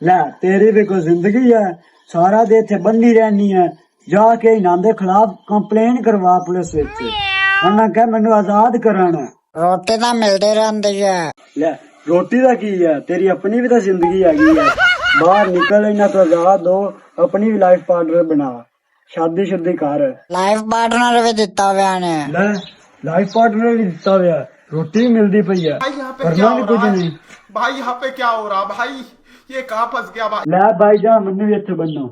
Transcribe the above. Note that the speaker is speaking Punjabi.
ਲੈ ਤੇਰੀ ਵੀ ਕੋਈ ਜ਼ਿੰਦਗੀ ਹੈ, ਸਾਰਾ ਦੇ ਇੱਥੇ ਬੰਨੀ ਰਹਿਣੀ ਹੈ। ਜਾ ਕੇ ਇਹਨਾਂ ਦੇ ਖਿਲਾਫ ਕੰਪਲੇਨ ਕਰਵਾ ਪੁਲਿਸ ਵਿੱਚ। ਉਹਨਾਂ ਕਹ ਮੈਨੂੰ ਆਜ਼ਾਦ ਕਰਨ। ਰੋਟੀ ਤਾਂ ਮਿਲਦੀ ਰਹਿੰਦੀ ਹੈ। ਲੈ ਰੋਟੀ ਦਾ ਕੀ ਹੈ, ਤੇਰੀ ਆਪਣੀ ਵੀ ਤਾਂ ਜ਼ਿੰਦਗੀ ਹੈਗੀ ਹੈ। ਬਾਹਰ ਨਿਕਲ, ਇਹਨਾਂ ਤੋਂ ਆਜ਼ਾਦ ਹੋ, ਆਪਣੀ ਵੀ ਲਾਈਫ ਪਾਰਟਨਰ ਬਣਾ, ਸ਼ਾਦੀ ਸ਼ੁਦੀ ਕਰ। ਲਾਈਫ ਪਾर्टनर ਵੀ ਦਿੱਤਾ ਹੋਇਆ ਨੇ। ਲੈ ਲਾਈफ पार्टनर भी दिता हुआ, रोटी भी मिलती पई है, करना भी कुछ नहीं। भाई यहाँ पे क्या हो रहा भाई, ये कहाँ फंस गया भाई। ले भाई जा, मन्नू भी इत्थे बनो।